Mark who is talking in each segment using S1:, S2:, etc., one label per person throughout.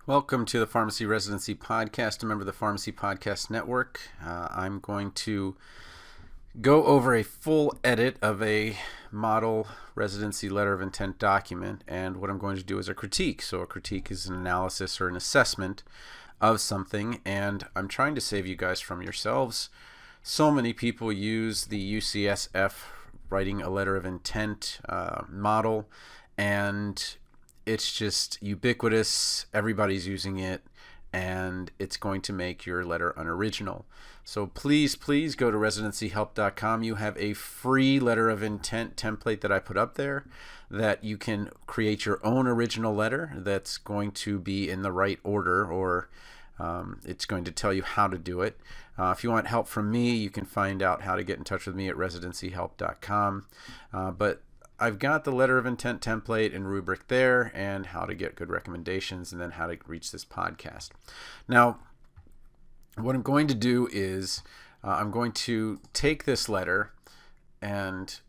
S1: Welcome to the Pharmacy Residency Podcast, a member of the Pharmacy Podcast Network. I'm going to go over a full edit of a model residency letter of intent document, and what I'm going to do is a critique. So a critique is an analysis or an assessment of something, and I'm trying to save you guys from yourselves. So many people use the UCSF writing a letter of intent model, and it's just ubiquitous. Everybody's using it, and it's going to make your letter unoriginal. So please go to residencyhelp.com. You have a free letter of intent template that I put up there that you can create your own original letter that's going to be in the right order, or it's going to tell you how to do it. If you want help from me, you can find out how to get in touch with me at residencyhelp.com. But I've got the letter of intent template and rubric there, and how to get good recommendations, and then how to reach this podcast. Now, what I'm going to do is I'm going to take this letter, and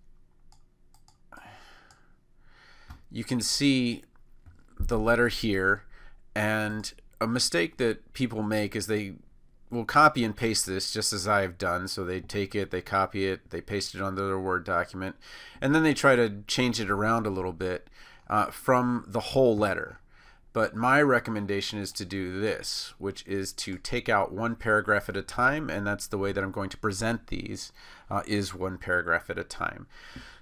S1: you can see the letter here, and a mistake that people make is they will copy and paste this just as I've done. So they take it, they copy it, they paste it onto their Word document, and then they try to change it around a little bit from the whole letter. But my recommendation is to do this, which is to take out one paragraph at a time, and that's the way that I'm going to present these, is one paragraph at a time.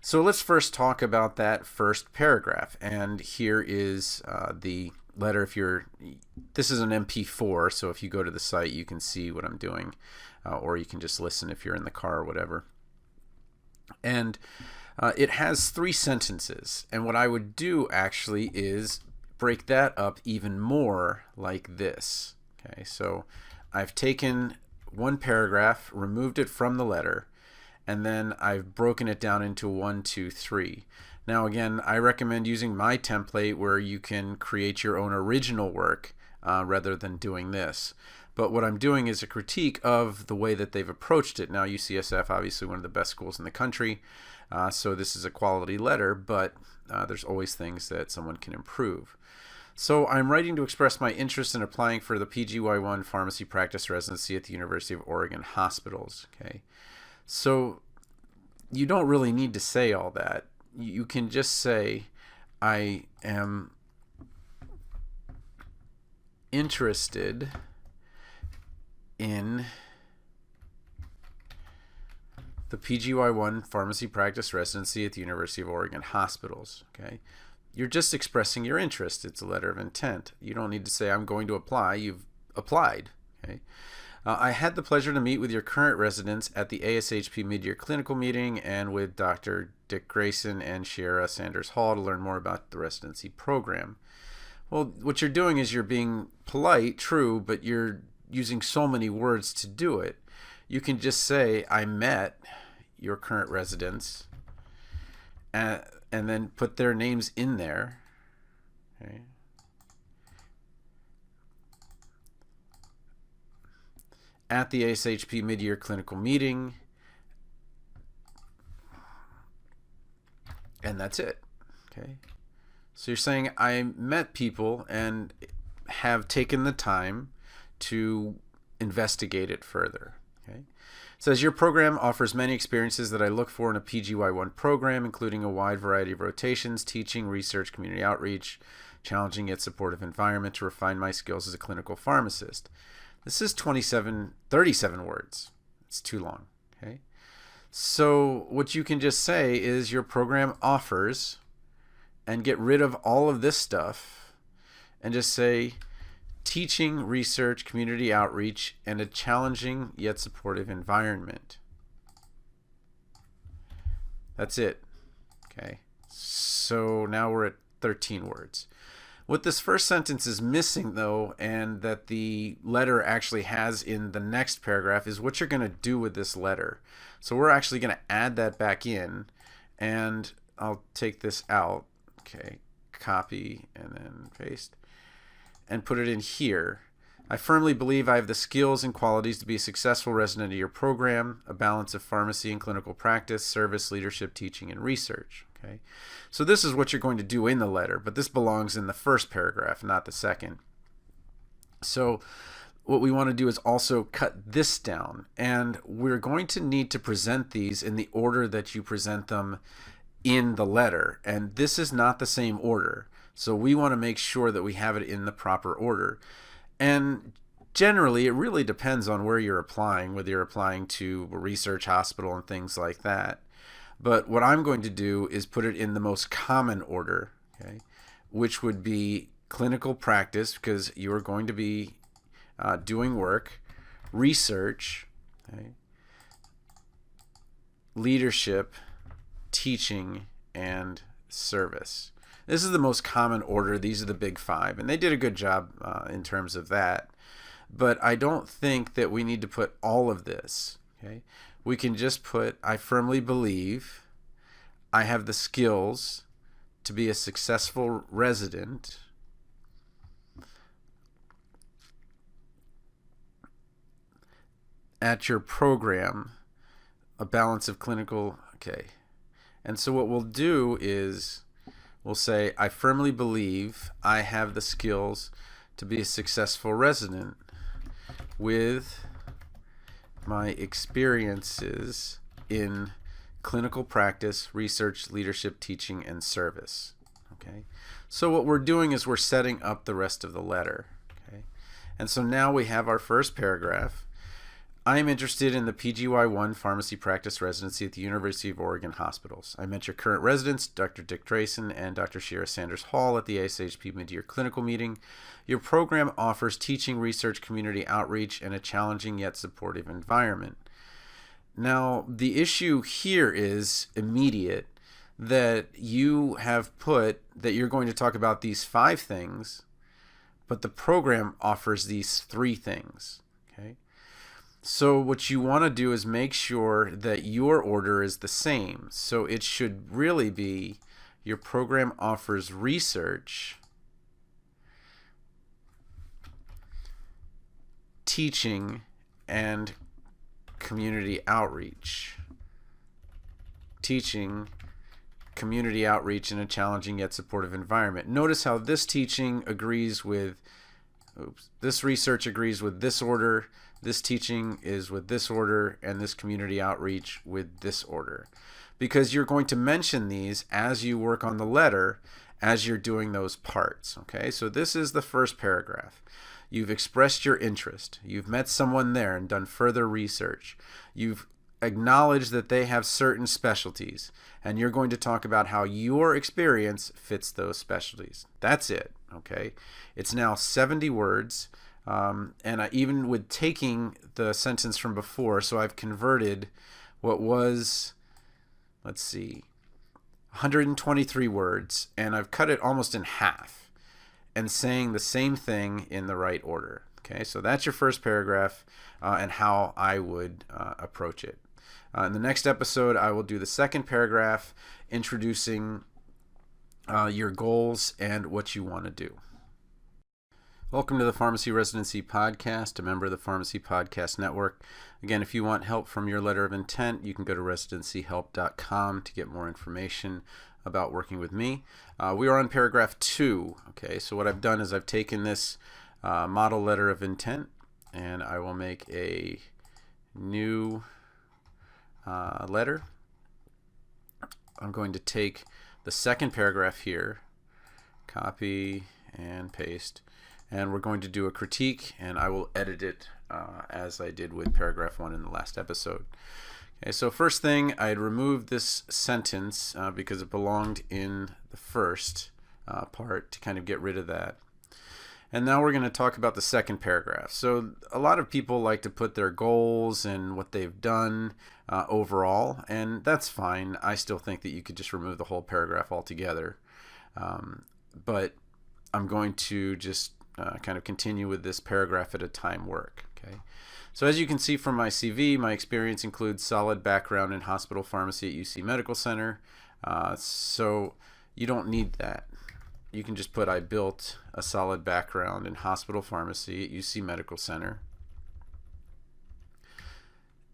S1: So let's first talk about that first paragraph, and here is the letter. This is an MP4, so if you go to the site you can see what I'm doing, or you can just listen if you're in the car or whatever. And it has 3 sentences, and what I would do actually is break that up even more like this. Okay, so I've taken one paragraph, removed it from the letter, and then I've broken it down into 1, 2, 3. Now again, I recommend using my template where you can create your own original work rather than doing this. But what I'm doing is a critique of the way that they've approached it. Now UCSF, obviously one of the best schools in the country, so this is a quality letter, but there's always things that someone can improve. So I'm writing to express my interest in applying for the PGY1 Pharmacy Practice Residency at the University of Oregon Hospitals. Okay, so you don't really need to say all that. You can just say, I am interested in the PGY1 Pharmacy Practice Residency at the University of Oregon Hospitals. Okay, you're just expressing your interest. It's a letter of intent. You don't need to say, I'm going to apply. You've applied. Okay. I had the pleasure to meet with your current residents at the ASHP mid-year clinical meeting, and with Dr. Dick Grayson and Shiera Sanders Hall to learn more about the residency program. Well, what you're doing is you're being polite, true, but you're using so many words to do it. You can just say, I met your current residents, and then put their names in there. Okay. At the ASHP mid-year clinical meeting, and that's it. Okay, so you're saying I met people and have taken the time to investigate it further. Okay, it says your program offers many experiences that I look for in a PGY1 program, including a wide variety of rotations, teaching, research, community outreach, challenging yet supportive environment to refine my skills as a clinical pharmacist. This is 37 words. It's too long. Okay. So what you can just say is your program offers, and get rid of all of this stuff, and just say teaching, research, community outreach, and a challenging yet supportive environment. That's it. Okay. So now we're at 13 words. What this first sentence is missing, though, and that the letter actually has in the next paragraph, is what you're going to do with this letter. So we're actually going to add that back in, and I'll take this out. Okay, copy and then paste, and put it in here. I firmly believe I have the skills and qualities to be a successful resident of your program, a balance of pharmacy and clinical practice, service, leadership, teaching, and research. Okay, so this is what you're going to do in the letter, but this belongs in the first paragraph, not the second. So what we want to do is also cut this down, and we're going to need to present these in the order that you present them in the letter, and this is not the same order. So we want to make sure that we have it in the proper order. And generally, it really depends on where you're applying, whether you're applying to a research hospital and things like that. But what I'm going to do is put it in the most common order, okay, which would be clinical practice, because you're going to be doing work, research, okay, leadership, teaching, and service. This is the most common order. These are the big five, and they did a good job in terms of that. But I don't think that we need to put all of this. Okay, we can just put, I firmly believe I have the skills to be a successful resident at your program, a balance of clinical, okay. And so what we'll do is we'll say, I firmly believe I have the skills to be a successful resident with my experiences in clinical practice, research, leadership, teaching, and service. Okay. So what we're doing is we're setting up the rest of the letter. Okay. And so now we have our first paragraph. I am interested in the PGY1 pharmacy practice residency at the University of Oregon Hospitals. I met your current residents, Dr. Dick Drayson and Dr. Shira Sanders Hall, at the ASHP mid-year clinical meeting. Your program offers teaching, research, community outreach, and a challenging yet supportive environment. Now, the issue here is immediate, that you have put that you're going to talk about these 5 things, but the program offers these 3 things. Okay. So what you want to do is make sure that your order is the same. So it should really be, your program offers research, teaching, and community outreach. Teaching, community outreach in a challenging yet supportive environment. Notice how this teaching agrees with, this research agrees with this order, this teaching is with this order, and this community outreach with this order. Because you're going to mention these as you work on the letter, as you're doing those parts. Okay, so this is the first paragraph. You've expressed your interest. You've met someone there and done further research. You've acknowledged that they have certain specialties, and you're going to talk about how your experience fits those specialties. That's it. Okay, it's now 70 words. And even with taking the sentence from before, so I've converted what was, let's see, 123 words, and I've cut it almost in half and saying the same thing in the right order. Okay, so that's your first paragraph and how I would approach it. In the next episode, I will do the second paragraph, introducing your goals and what you want to do. Welcome to the Pharmacy Residency Podcast, a member of the Pharmacy Podcast Network. Again, if you want help from your letter of intent, you can go to residencyhelp.com to get more information about working with me. We are on paragraph 2. Okay, so what I've done is I've taken this model letter of intent, and I will make a new letter. I'm going to take the second paragraph here, copy and paste, and we're going to do a critique, and I will edit it as I did with paragraph 1 in the last episode. Okay, so first thing, I had removed this sentence because it belonged in the first part, to kind of get rid of that. And now we're going to talk about the second paragraph. So a lot of people like to put their goals and what they've done overall, and that's fine. I still think that you could just remove the whole paragraph altogether. But I'm going to just kind of continue with this paragraph at a time work. Okay. So as you can see from my CV, my experience includes solid background in hospital pharmacy at UC Medical Center. So you don't need that. You can just put, I built a solid background in hospital pharmacy at UC Medical Center.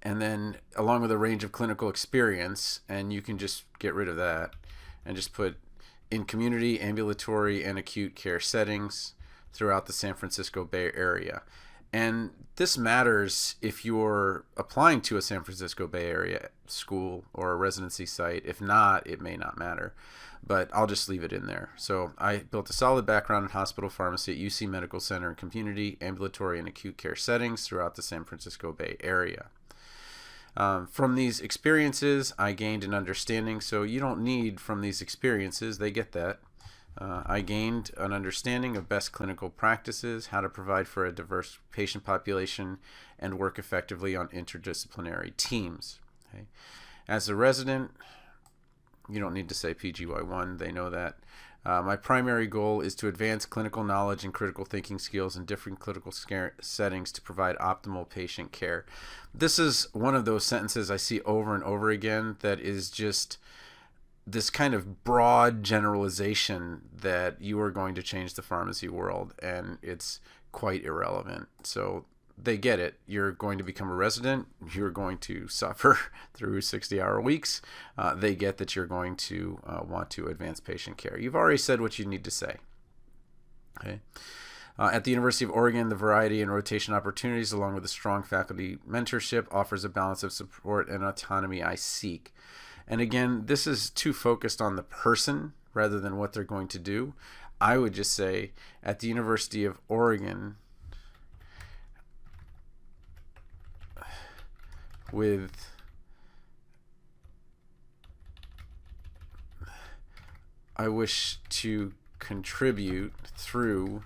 S1: And then along with a range of clinical experience, and you can just get rid of that and just put in community, ambulatory, and acute care settings, throughout the San Francisco Bay Area. And this matters if you're applying to a San Francisco Bay Area school or a residency site. If not, it may not matter. But I'll just leave it in there. So I built a solid background in hospital pharmacy at UC Medical Center and community, ambulatory, and acute care settings throughout the San Francisco Bay Area. From these experiences, I gained an understanding. So you don't need from these experiences, they get that. I gained an understanding of best clinical practices, how to provide for a diverse patient population, and work effectively on interdisciplinary teams. Okay. As a resident, you don't need to say PGY1, they know that. My primary goal is to advance clinical knowledge and critical thinking skills in different clinical settings to provide optimal patient care. This is one of those sentences I see over and over again that is just this kind of broad generalization that you are going to change the pharmacy world, and it's quite irrelevant. So they get it. You're going to become a resident. You're going to suffer through 60-hour weeks. They get that you're going to want to advance patient care. You've already said what you need to say. Okay. At the University of Oregon, the variety and rotation opportunities, along with a strong faculty mentorship, offers a balance of support and autonomy I seek. And again, this is too focused on the person rather than what they're going to do. I would just say at the University of Oregon, I wish to contribute through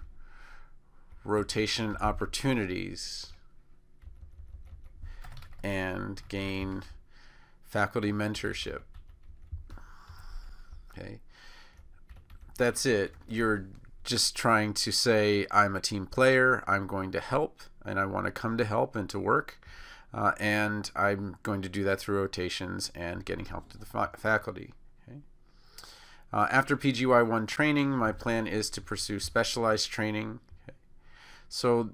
S1: rotation opportunities and gain faculty mentorship. Okay. That's it. You're just trying to say, I'm a team player, I'm going to help, and I want to come to help and to work. And I'm going to do that through rotations and getting help to the faculty. Okay. After PGY1 training, my plan is to pursue specialized training. Okay. So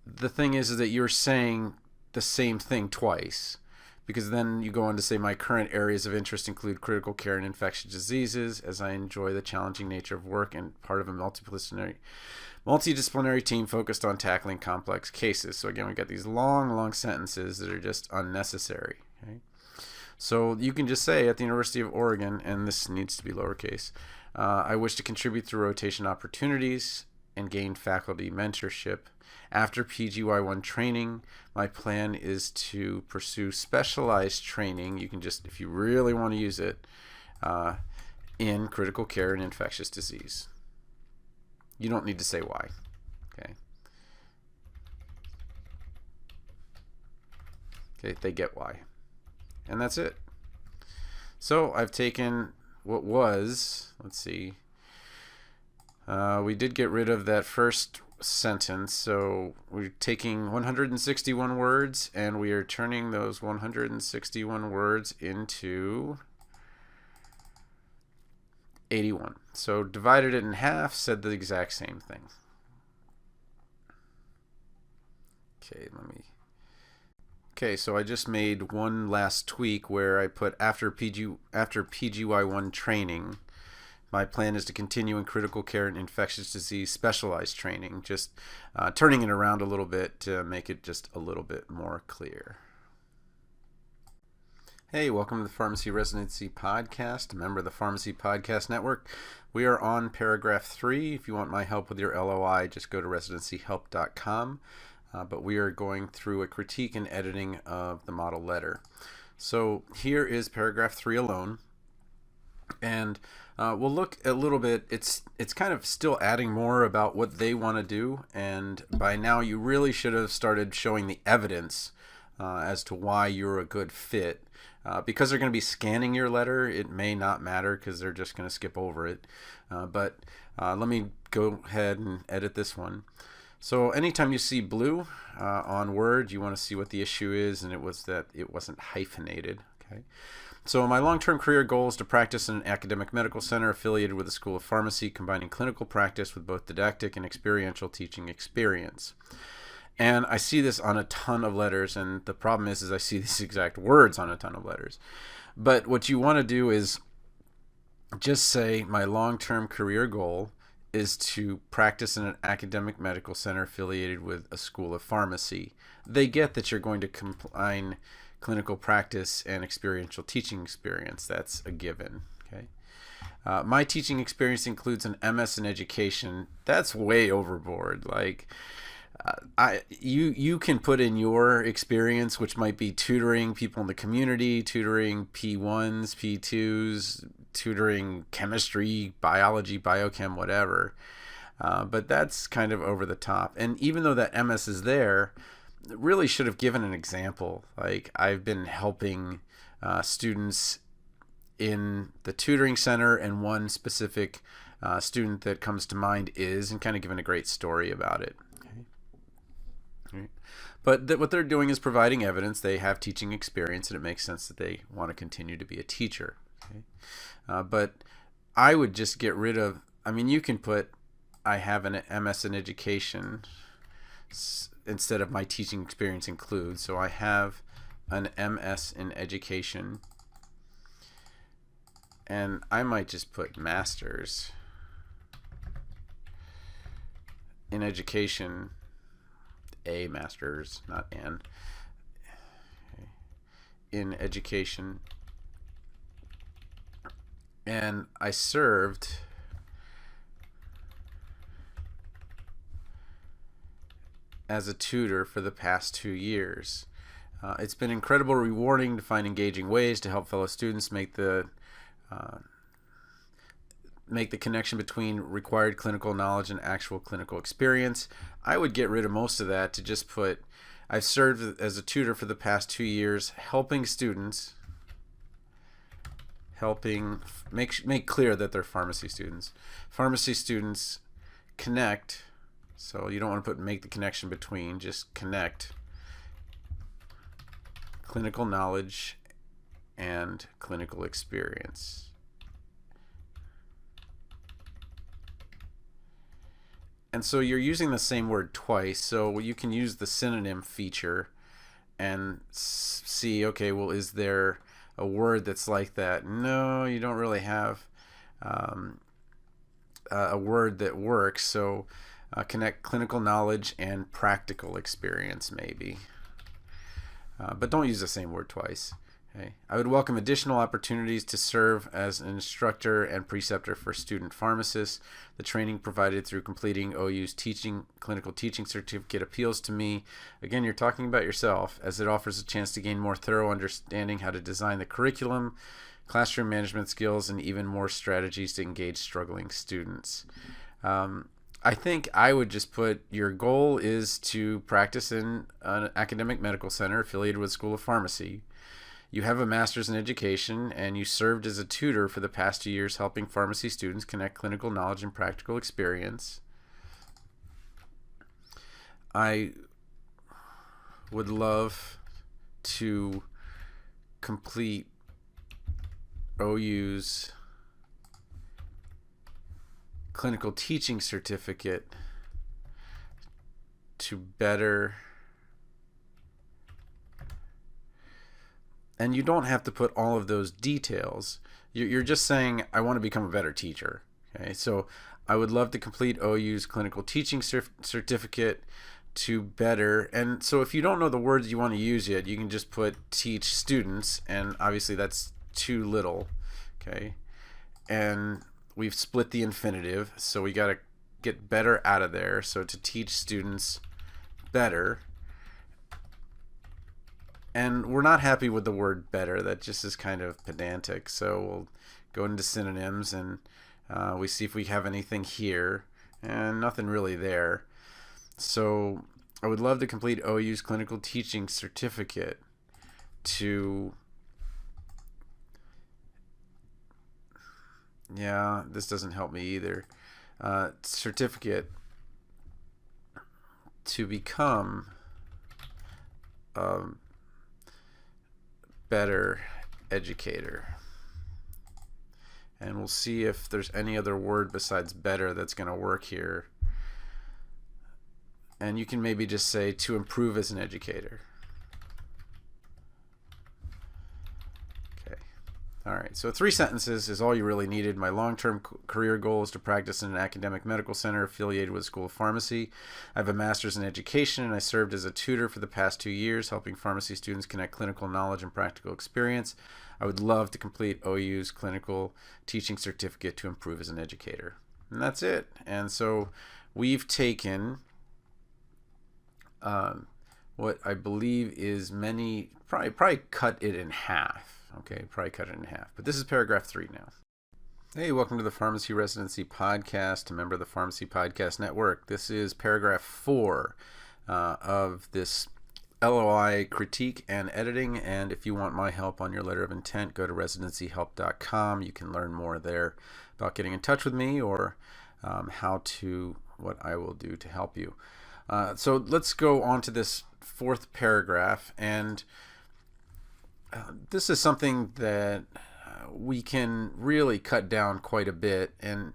S1: the thing is that you're saying the same thing twice, because then you go on to say my current areas of interest include critical care and infectious diseases, as I enjoy the challenging nature of work and part of a multidisciplinary team focused on tackling complex cases. So again, we got these long sentences that are just unnecessary. Okay? So you can just say at the University of Oregon, and this needs to be lowercase, I wish to contribute through rotation opportunities and gain faculty mentorship. After PGY1 training, my plan is to pursue specialized training. You can just, if you really want to use it, in critical care and infectious disease. You don't need to say why. Okay. Okay, they get why. And that's it. So I've taken what was, let's see, we did get rid of that first sentence, so we're taking 161 words and we are turning those 161 words into 81. So divided it in half, said the exact same thing. Okay, so I just made one last tweak where I put after PGY1 training, my plan is to continue in critical care and infectious disease specialized training, just turning it around a little bit to make it just a little bit more clear. Hey, welcome to the Pharmacy Residency Podcast, a member of the Pharmacy Podcast Network. We are on paragraph 3. If you want my help with your LOI, just go to residencyhelp.com. But we are going through a critique and editing of the model letter. So here is paragraph 3 alone. And we'll look a little bit, it's kind of still adding more about what they want to do, and by now you really should have started showing the evidence as to why you're a good fit. Because they're going to be scanning your letter, it may not matter because they're just going to skip over it. But let me go ahead and edit this one. So anytime you see blue on Word, you want to see what the issue is, and it was that it wasn't hyphenated. Okay. So my long-term career goal is to practice in an academic medical center affiliated with the School of Pharmacy, combining clinical practice with both didactic and experiential teaching experience. And I see this on a ton of letters, and the problem is I see these exact words on a ton of letters. But what you want to do is just say my long-term career goal is to practice in an academic medical center affiliated with a school of pharmacy. They get that you're going to combine clinical practice and experiential teaching experience. That's a given. Okay. My teaching experience includes an MS in education. That's way overboard. Like, you can put in your experience, which might be tutoring people in the community, tutoring P1s, P2s, tutoring chemistry, biology, biochem, whatever. But that's kind of over the top. And even though that MS is there, really should have given an example. Like, I've been helping students in the tutoring center, and one specific student that comes to mind is, and kind of given a great story about it. Right. But what they're doing is providing evidence. They have teaching experience, and it makes sense that they want to continue to be a teacher. Okay? But I would just get rid of, I mean, you can put, I have an MS in education instead of my teaching experience includes. So I have an MS in education, and I might just put master's in education. A master's, not an, in education, and I served as a tutor for the past 2 years. It's been incredibly rewarding to find engaging ways to help fellow students make the connection between required clinical knowledge and actual clinical experience. I would get rid of most of that to just put, I've served as a tutor for the past 2 years, helping students, make clear that they're pharmacy students. Pharmacy students connect, so you don't want to put make the connection between, just connect clinical knowledge and clinical experience. And so you're using the same word twice, so you can use the synonym feature and see, okay, well, is there a word that's like that? No, you don't really have a word that works, so connect clinical knowledge and practical experience maybe. But don't use the same word twice. Okay. I would welcome additional opportunities to serve as an instructor and preceptor for student pharmacists. The training provided through completing OU's clinical teaching certificate appeals to me. Again, you're talking about yourself, as it offers a chance to gain more thorough understanding how to design the curriculum, classroom management skills, and even more strategies to engage struggling students. I think I would just put your goal is to practice in an academic medical center affiliated with School of Pharmacy. You have a master's in education, and you served as a tutor for the past 2 years helping pharmacy students connect clinical knowledge and practical experience. I would love to complete OU's clinical teaching certificate to better, and you don't have to put all of those details. You're just saying, I want to become a better teacher. Okay, so I would love to complete OU's clinical teaching certificate to better, and so if you don't know the words you want to use yet, you can just put teach students, and obviously that's too little. Okay, and we've split the infinitive, so we got to get better out of there. So to teach students better. And we're not happy with the word better. That just is kind of pedantic. So we'll go into synonyms, and we see if we have anything here. And nothing really there. So I would love to complete OU's clinical teaching certificate to... Yeah, this doesn't help me either. Certificate to become better educator. And we'll see if there's any other word besides better that's going to work here. And you can maybe just say to improve as an educator. Okay. All right. right, so 3 sentences is all you really needed. My long-term career goal is to practice in an academic medical center affiliated with a school of pharmacy. I have a master's in education, and I served as a tutor for the past 2 years, helping pharmacy students connect clinical knowledge and practical experience. I would love to complete OU's clinical teaching certificate to improve as an educator. And that's it. And so we've taken what I believe is probably cut it in half. Okay, probably cut it in half. But this is paragraph 3 now. Hey, welcome to the Pharmacy Residency Podcast, a member of the Pharmacy Podcast Network. This is paragraph 4 of this LOI critique and editing. And if you want my help on your letter of intent, go to residencyhelp.com. You can learn more there about getting in touch with me or what I will do to help you. So let's go on to this 4th paragraph, and this is something that we can really cut down quite a bit, and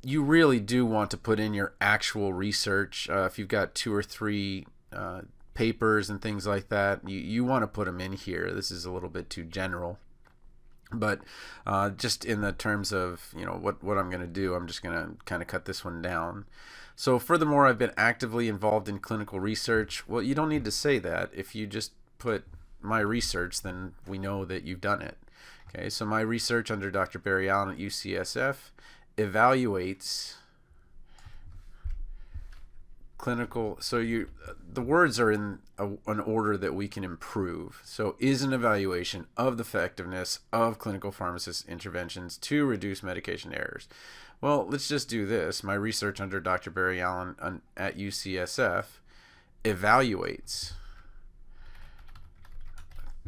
S1: you really do want to put in your actual research. If you've got 2 or 3 papers and things like that, you want to put them in here. This is a little bit too general, but just in the terms of what I'm going to do, I'm just going to kind of cut this one down. So furthermore, I've been actively involved in clinical research. Well, you don't need to say that. If you just put my research, then we know that you've done it. Okay, so my research under Dr. Barry Allen at UCSF evaluates clinical, so the words are in an order that we can improve. So is an evaluation of the effectiveness of clinical pharmacist interventions to reduce medication errors. Well, let's just do this. My research under Dr. Barry Allen at UCSF evaluates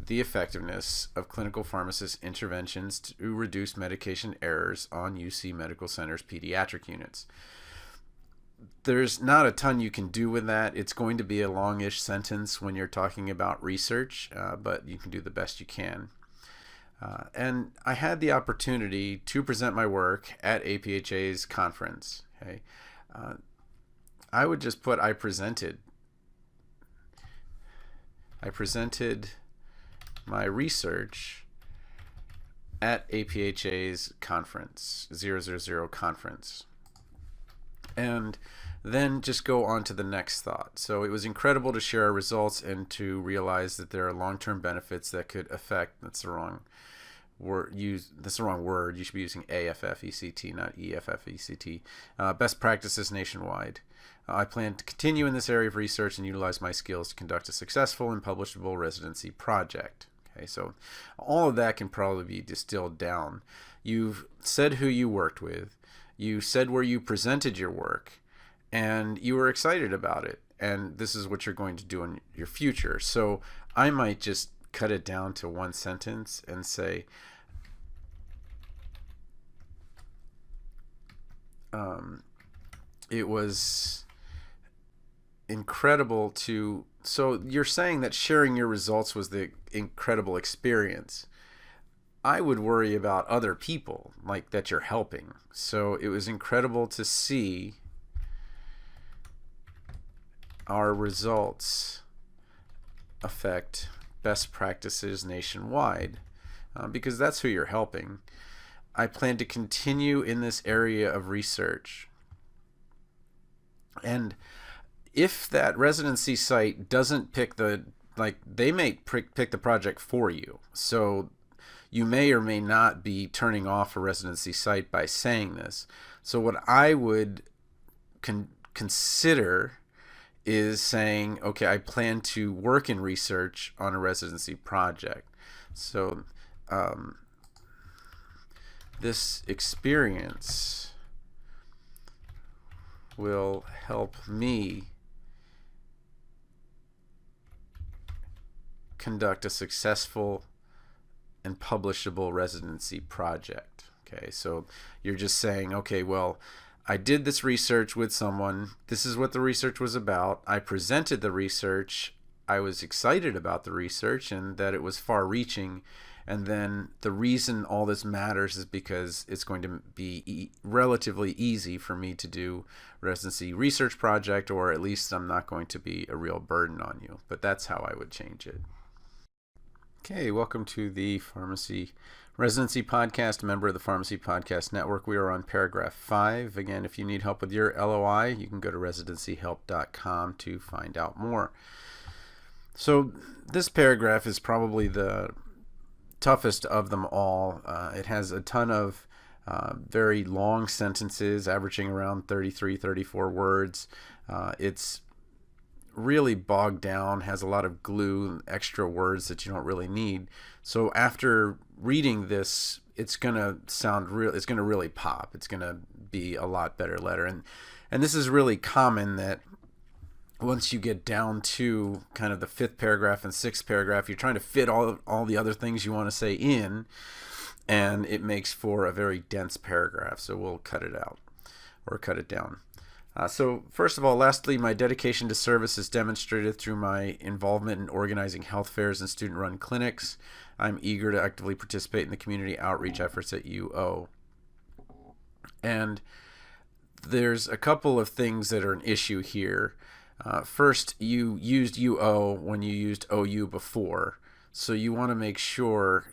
S1: the effectiveness of clinical pharmacist interventions to reduce medication errors on UC Medical Center's pediatric units. There's not a ton you can do with that. It's going to be a longish sentence when you're talking about research, but you can do the best you can. And I had the opportunity to present my work at APHA's conference. Okay, I would just put I presented my research at APHA's conference, 000 conference. And then just go on to the next thought. So it was incredible to share our results and to realize that there are long-term benefits that could affect, that's the wrong word, you should be using AFFECT, not EFFECT, best practices nationwide. I plan to continue in this area of research and utilize my skills to conduct a successful and publishable residency project. Okay, so all of that can probably be distilled down. You've said who you worked with, you said where you presented your work, and you were excited about it, and this is what you're going to do in your future. So I might just cut it down to 1 sentence and say, it was incredible to, so you're saying that sharing your results was the incredible experience. I would worry about other people like that you're helping. So it was incredible to see our results affect best practices nationwide, because that's who you're helping. I plan to continue in this area of research. And if that residency site doesn't pick they may pick the project for you. So you may or may not be turning off a residency site by saying this. So what I would consider is saying, okay, I plan to work in research on a residency project. So this experience will help me conduct a successful and publishable residency project. Okay, so you're just saying, okay, well, I did this research with someone. This is what the research was about. I presented the research. I was excited about the research and that it was far-reaching. And then the reason all this matters is because it's going to be relatively easy for me to do residency research project, or at least I'm not going to be a real burden on you. But that's how I would change it. Okay, welcome to the Pharmacy Residency Podcast, a member of the Pharmacy Podcast Network. We are on paragraph 5. Again, if you need help with your LOI, you can go to residencyhelp.com to find out more. So this paragraph is probably the toughest of them all. It has a ton of very long sentences, averaging around 33, 34 words. It's really bogged down, has a lot of glue, extra words that you don't really need. So after reading this, it's gonna sound real. It's gonna really pop. It's gonna be a lot better letter, and this is really common that once you get down to kind of the 5th paragraph and 6th paragraph, you're trying to fit all the other things you want to say in, and it makes for a very dense paragraph. So we'll cut it out or cut it down. So first of all, lastly, my dedication to service is demonstrated through my involvement in organizing health fairs and student-run clinics. I'm eager to actively participate in the community outreach efforts at UO. And there's a couple of things that are an issue here. First, you used UO when you used OU before. So you want to make sure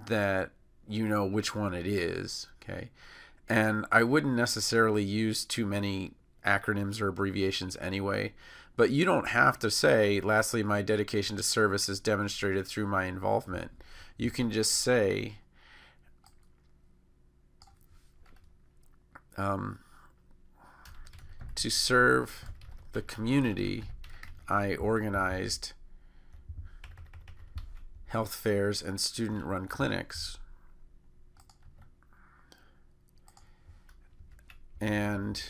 S1: that you know which one it is, okay? And I wouldn't necessarily use too many acronyms or abbreviations anyway, but you don't have to say, lastly, my dedication to service is demonstrated through my involvement. You can just say, to serve the community, I organized health fairs and student-run clinics. And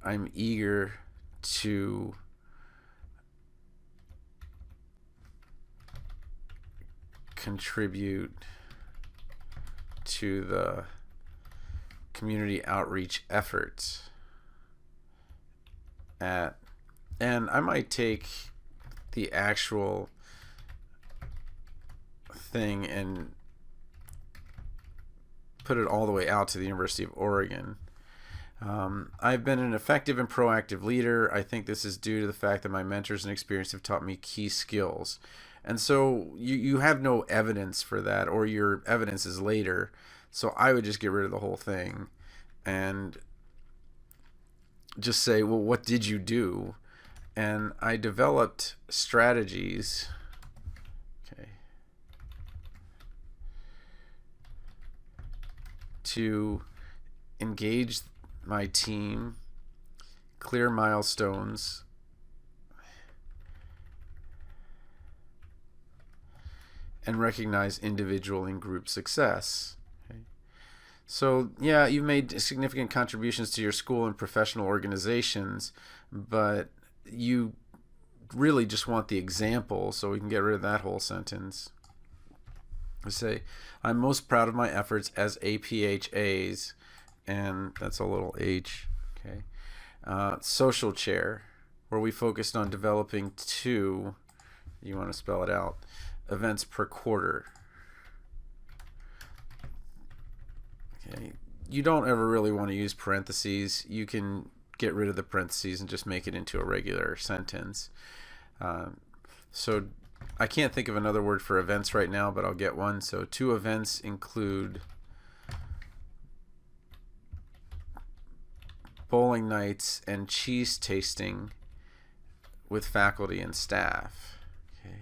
S1: I'm eager to contribute to the community outreach efforts and I might take the actual thing and put it all the way out to the University of Oregon. I've been an effective and proactive leader. I think this is due to the fact that my mentors and experience have taught me key skills. And so you have no evidence for that, or your evidence is later. So I would just get rid of the whole thing and just say, well, what did you do? And I developed strategies. Okay. To engage my team, clear milestones, and recognize individual and group success. Okay. So yeah, you've made significant contributions to your school and professional organizations, but you really just want the example, so we can get rid of that whole sentence. I say, I'm most proud of my efforts as APHAs, and that's a little H, okay. Social chair, where we focused on developing 2, you want to spell it out, events per quarter. Okay. You don't ever really want to use parentheses. You can get rid of the parentheses and just make it into a regular sentence. So I can't think of another word for events right now, but I'll get one. So 2 events include bowling nights and cheese tasting with faculty and staff. Okay.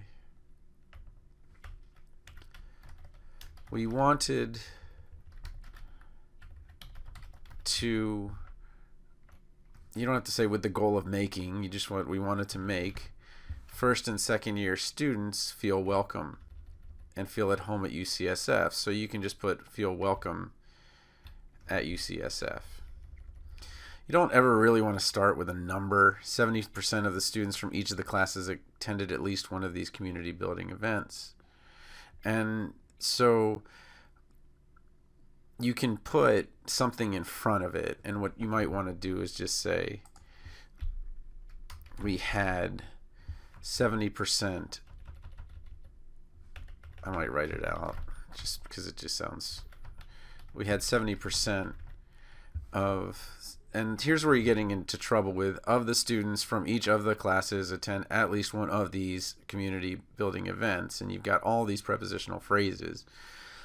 S1: We wanted to, you don't have to say with the goal of making, you just want, we wanted to make first and second year students feel welcome and feel at home at UCSF. So you can just put feel welcome at UCSF. You don't ever really want to start with a number. 70% of the students from each of the classes attended at least one of these community building events. And so you can put something in front of it. And what you might want to do is just say, we had 70%. I might write it out just because it just sounds, we had 70% of and here's where you're getting into trouble with, of the students from each of the classes attend at least one of these community building events, and you've got all these prepositional phrases.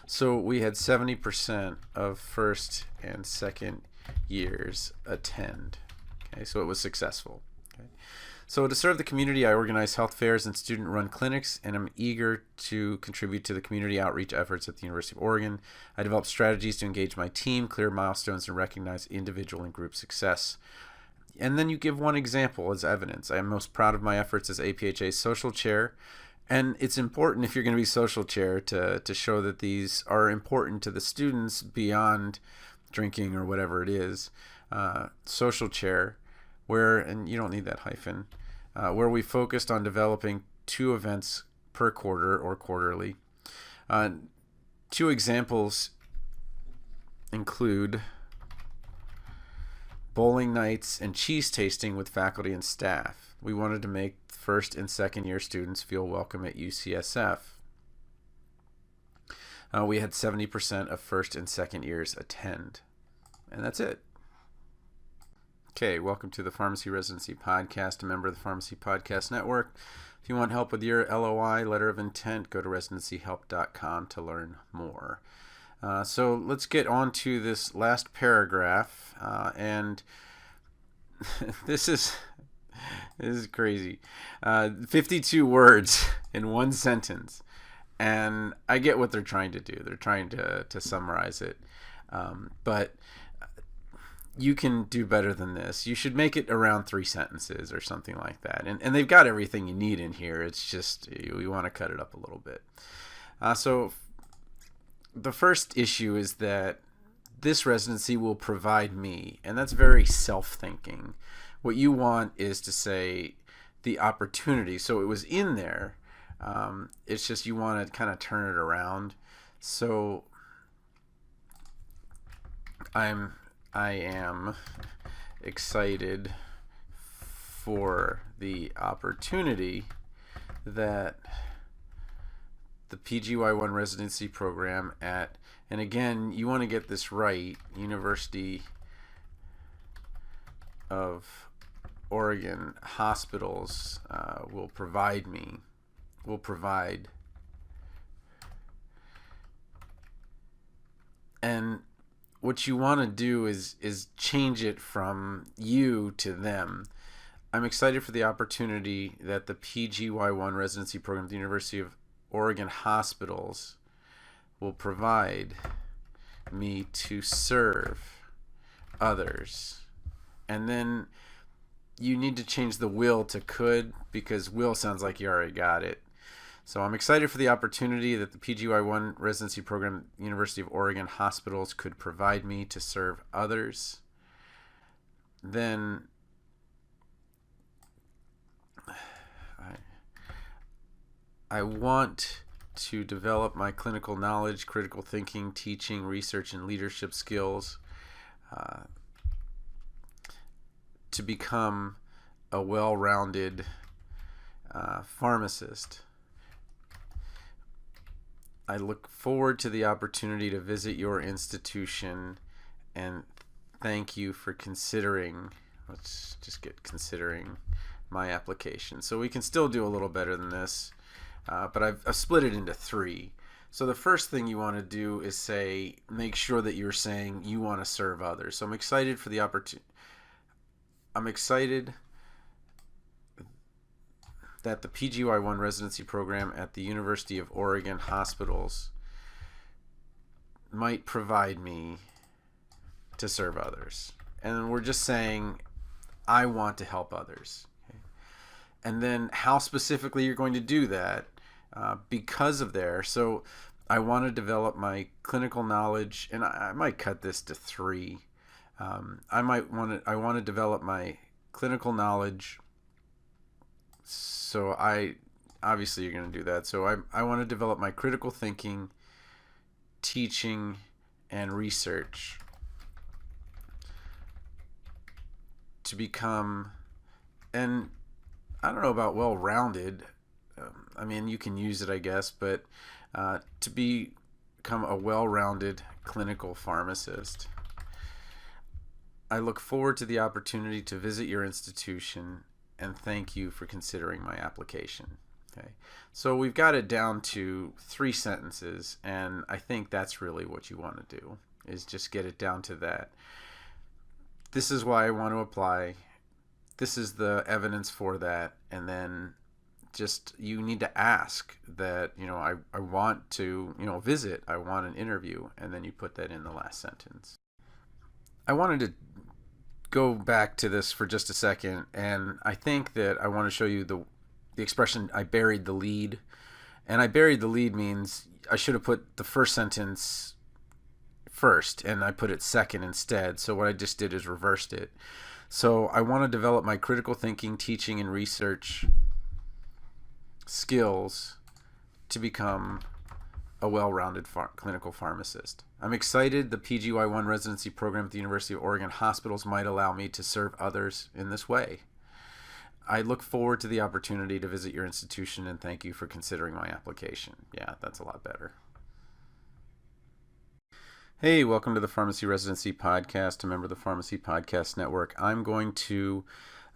S1: So we had 70% of first and second years attend. Okay, so it was successful. Okay. So to serve the community, I organize health fairs and student-run clinics, and I'm eager to contribute to the community outreach efforts at the University of Oregon. I develop strategies to engage my team, clear milestones, and recognize individual and group success. And then you give one example as evidence. I am most proud of my efforts as APHA's social chair, and it's important, if you're going to be social chair, to show that these are important to the students beyond drinking or whatever it is. Social chair, where, and you don't need that hyphen, where we focused on developing 2 events per quarter or quarterly. 2 examples include bowling nights and cheese tasting with faculty and staff. We wanted to make first and second year students feel welcome at UCSF. We had 70% of first and second years attend. And that's it. Okay, welcome to the Pharmacy Residency Podcast, a member of the Pharmacy Podcast Network. If you want help with your LOI, letter of intent, go to residencyhelp.com to learn more. So let's get on to this last paragraph, and this is crazy. 52 words in one sentence, and I get what they're trying to do. They're trying to summarize it, but you can do better than this. You should make it around 3 sentences or something like that. And they've got everything you need in here. It's just we want to cut it up a little bit. So the first issue is that this residency will provide me, and that's very self-thinking. What you want is to say the opportunity. So it was in there. It's just you want to kind of turn it around. So I am excited for the opportunity that the PGY1 residency program at, and again, you want to get this right, University of Oregon hospitals will provide. And what you want to do is change it from you to them. I'm excited for the opportunity that the PGY1 residency program at the University of Oregon hospitals will provide me to serve others. And then you need to change the will to could, because will sounds like you already got it. So I'm excited for the opportunity that the PGY1 residency program at University of Oregon hospitals could provide me to serve others. Then I want to develop my clinical knowledge, critical thinking, teaching, research, and leadership skills to become a well-rounded pharmacist. I look forward to the opportunity to visit your institution, and thank you for considering, let's just get considering my application. So we can still do a little better than this, but I've split it into 3. So the first thing you want to do is say, make sure that you're saying you want to serve others. So I'm excited for the opportunity. I'm excited that the PGY1 residency program at the University of Oregon hospitals might provide me to serve others. And we're just saying, I want to help others. Okay? And then how specifically you're going to do that because of there. So I want to develop my clinical knowledge, and I might cut this to 3. I want to develop my clinical knowledge. So obviously you're going to do that. So I want to develop my critical thinking, teaching, and research to become, and I don't know about well-rounded. I mean, you can use it, I guess, but to become a well-rounded clinical pharmacist. I look forward to the opportunity to visit your institution and thank you for considering my application. Okay, so we've got it down to 3 sentences, and I think that's really what you want to do, is just get it down to that. This is why I want to apply. This is the evidence for that, and then just you need to ask that, I want to, visit, I want an interview, and then you put that in the last sentence. I wanted to go back to this for just a second, and I think that I want to show you the expression "I buried the lead." And "I buried the lead" means I should have put the first sentence first and I put it second instead. So what I just did is reversed it. So I want to develop my critical thinking, teaching, and research skills to become a well-rounded clinical pharmacist. I'm excited the PGY1 residency program at the University of Oregon hospitals might allow me to serve others in this way. I look forward to the opportunity to visit your institution and thank you for considering my application. Yeah, that's a lot better. Hey, welcome to the Pharmacy Residency Podcast, a member of the Pharmacy Podcast Network. I'm going to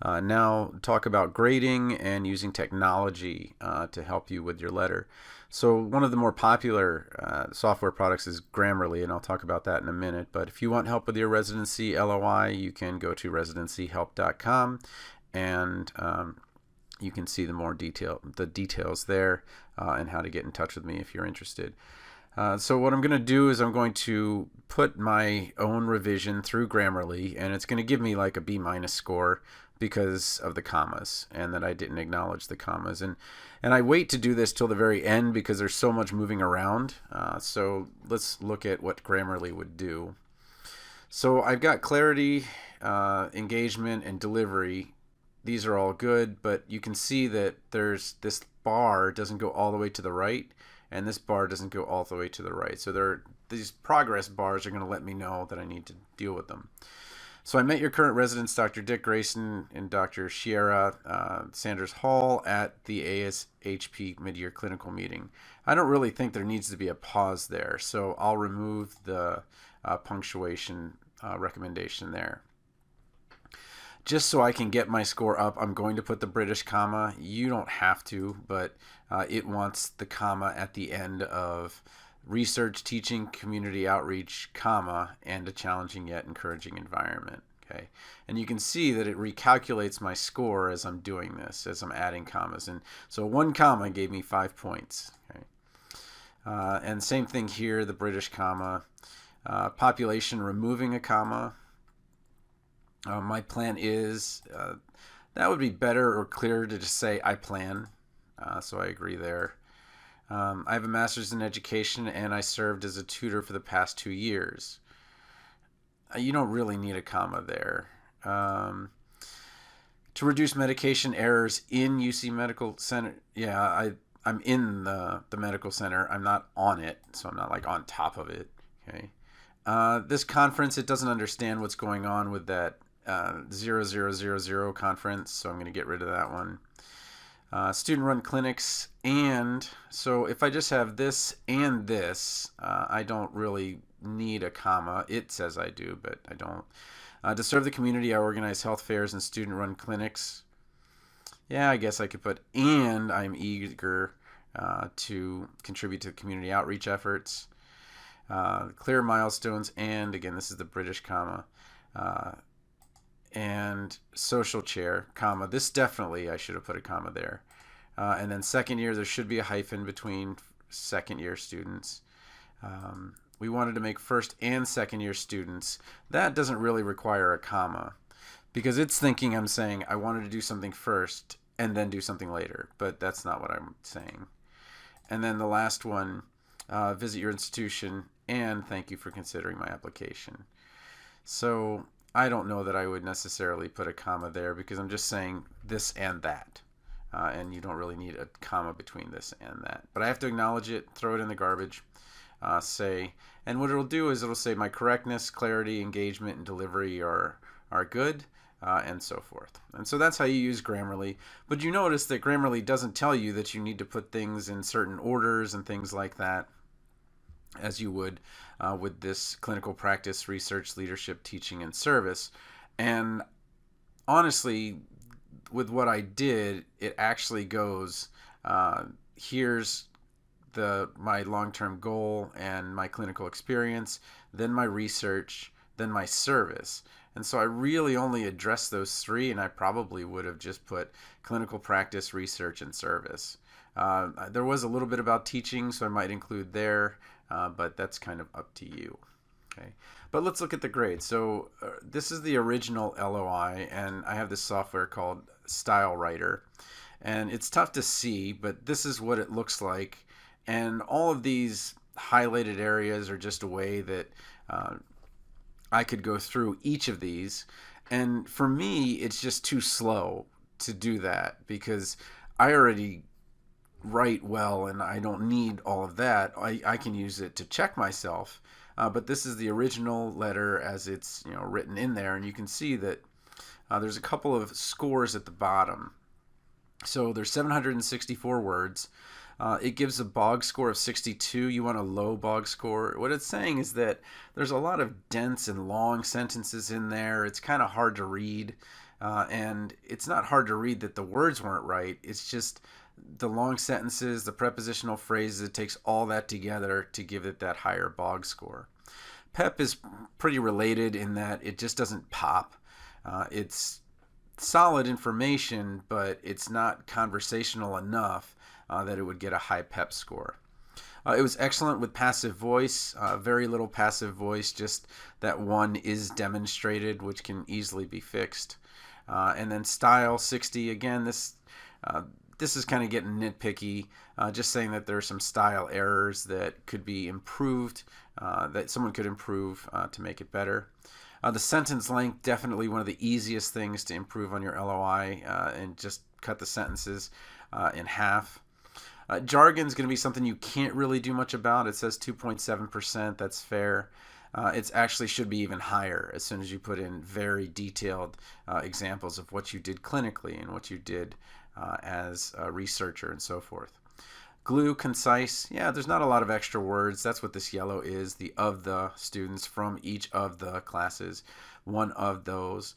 S1: now talk about grading and using technology to help you with your letter. So one of the more popular software products is Grammarly, and I'll talk about that in a minute. But if you want help with your residency LOI, you can go to residencyhelp.com, and you can see the details there and how to get in touch with me if you're interested. So what I'm going to do is I'm going to put my own revision through Grammarly, and it's going to give me like a B- score because of the commas and that I didn't acknowledge the commas. And I wait to do this till the very end because there's so much moving around. So let's look at what Grammarly would do. So I've got clarity, engagement, and delivery. These are all good, but you can see that there's this bar doesn't go all the way to the right, and this bar doesn't go all the way to the right. So these progress bars are going to let me know that I need to deal with them. So I met your current residents, Dr. Dick Grayson and Dr. Shiera Sanders Hall, at the ASHP mid-year clinical meeting. I don't really think there needs to be a pause there, so I'll remove the punctuation recommendation there. Just so I can get my score up, I'm going to put the British comma. You don't have to, but it wants the comma at the end of research, teaching, community outreach, comma, and a challenging yet encouraging environment. Okay, and you can see that it recalculates my score as I'm doing this, as I'm adding commas. And so 1 comma gave me 5 points. Okay, and same thing here, the British comma. Population, removing a comma. My plan is, that would be better or clearer to just say I plan. So I agree there. I have a master's in education and I served as a tutor for the past 2 years. You don't really need a comma there. To reduce medication errors in UC Medical Center. Yeah, I'm in the medical center. I'm not on it, so I'm not like on top of it. Okay. This conference, it doesn't understand what's going on with that 0000 conference, so I'm going to get rid of that one. Student-run clinics, and so if I just have this and this, I don't really need a comma. It says I do, but I don't. To serve the community, I organize health fairs and student-run clinics. Yeah, I guess I could put, and I'm eager to contribute to community outreach efforts. Clear milestones, and again, this is the British comma. And social chair, comma. This definitely, I should have put a comma there. And then second year, there should be a hyphen between second year students. We wanted to make first and second year students. That doesn't really require a comma because it's thinking I'm saying I wanted to do something first and then do something later, but that's not what I'm saying. And then the last one, visit your institution and thank you for considering my application. So I don't know that I would necessarily put a comma there because I'm just saying this and that. And you don't really need a comma between this and that. But I have to acknowledge it, throw it in the garbage, and what it'll do is it'll say my correctness, clarity, engagement, and delivery are good, and so forth. And so that's how you use Grammarly. But you notice that Grammarly doesn't tell you that you need to put things in certain orders and things like that. as you would with this clinical practice, research, leadership, teaching, and service. And honestly, with what I did, it actually goes here's my long-term goal and my clinical experience, then my research, then my service. And so I really only addressed those three, and I probably would have just put clinical practice, research, and service. There was a little bit about teaching, so I might include there, but that's kind of up to you. Okay, but let's look at the grade. So this is the original LOI, and I have this software called Style Writer, and it's tough to see, but this is what it looks like. And all of these highlighted areas are just a way that I could go through each of these. And for me, it's just too slow to do that because I already write well and I don't need all of that. I can use it to check myself. But this is the original letter as it's written in there, and you can see that there's a couple of scores at the bottom. So there's 764 words. It gives a bog score of 62. You want a low bog score. What it's saying is that there's a lot of dense and long sentences in there. It's kind of hard to read. And it's not hard to read that the words weren't right. It's just the long sentences, the prepositional phrases, it takes all that together to give it that higher bog score. PEP is pretty related in that it just doesn't pop. It's solid information, but it's not conversational enough that it would get a high PEP score. It was excellent with passive voice, very little passive voice, just that one is demonstrated, which can easily be fixed. And then style 60, again, this is kind of getting nitpicky, just saying that there are some style errors that could be improved, that someone could improve to make it better. The sentence length, definitely one of the easiest things to improve on your LOI, and just cut the sentences in half. Jargon is going to be something you can't really do much about. It says 2.7%. That's fair. It actually should be even higher as soon as you put in very detailed examples of what you did clinically and what you did as a researcher and so forth. Glue, concise. Yeah, there's not a lot of extra words. That's what this yellow is, the of the students from each of the classes, one of those.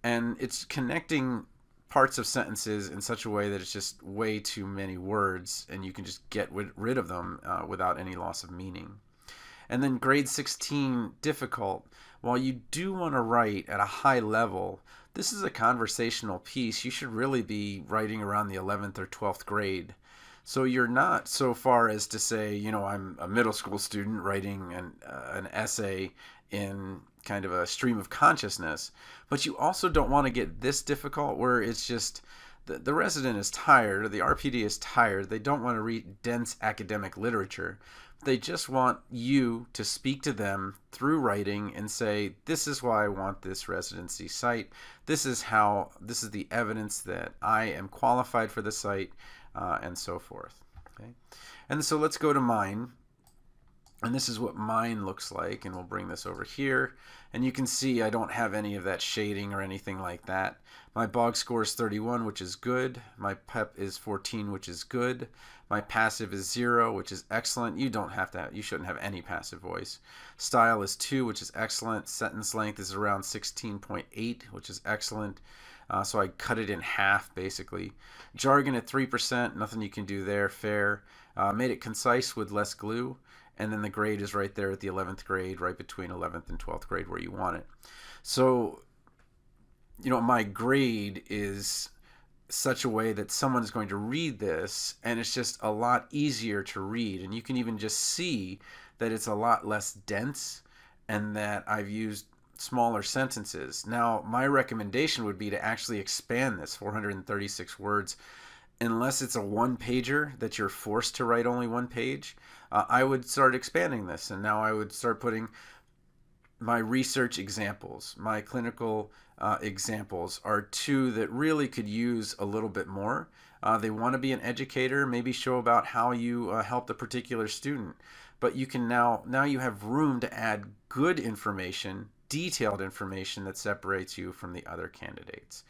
S1: And it's connecting parts of sentences in such a way that it's just way too many words and you can just get rid of them without any loss of meaning. And then grade 16, difficult. While you do want to write at a high level, this is a conversational piece. You should really be writing around the 11th or 12th grade. So you're not so far as to say, I'm a middle school student writing an essay in kind of a stream of consciousness, but you also don't want to get this difficult where it's just the resident is tired or the RPD is tired. They don't want to read dense academic literature. They just want you to speak to them through writing and say, this is why I want this residency site. This is the evidence that I am qualified for the site, and so forth. Okay, and so let's go to mine. And this is what mine looks like, and we'll bring this over here. And you can see I don't have any of that shading or anything like that. My bog score is 31, which is good. My PEP is 14, which is good. My passive is 0, which is excellent. You shouldn't have any passive voice. Style is 2, which is excellent. Sentence length is around 16.8, which is excellent. So I cut it in half, basically. Jargon at 3%, nothing you can do there, fair. Made it concise with less glue. And then the grade is right there at the 11th grade, right between 11th and 12th grade where you want it. So, my grade is such a way that someone's going to read this, and it's just a lot easier to read. And you can even just see that it's a lot less dense and that I've used smaller sentences. Now, my recommendation would be to actually expand this 436 words. Unless it's a one-pager that you're forced to write only one page, I would start expanding this. And now I would start putting my research examples, my clinical examples are two that really could use a little bit more. They want to be an educator, maybe show about how you helped a particular student. But you can now you have room to add good information, detailed information that separates you from the other candidates.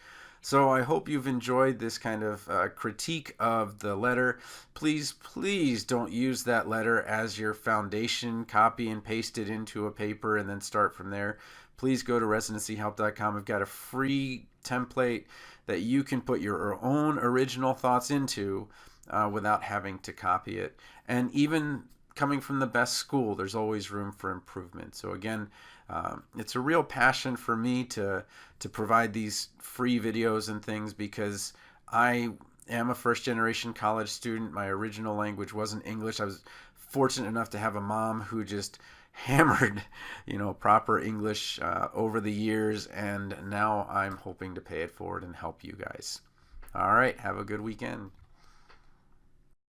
S1: So I hope you've enjoyed this kind of critique of the letter. Please, please don't use that letter as your foundation. Copy and paste it into a paper and then start from there. Please go to residencyhelp.com. We've got a free template that you can put your own original thoughts into without having to copy it. And even coming from the best school, there's always room for improvement. So again, it's a real passion for me to provide these free videos and things because I am a first generation college student. My original language wasn't English. I was fortunate enough to have a mom who just hammered, proper English over the years, and now I'm hoping to pay it forward and help you guys. All right, have a good weekend.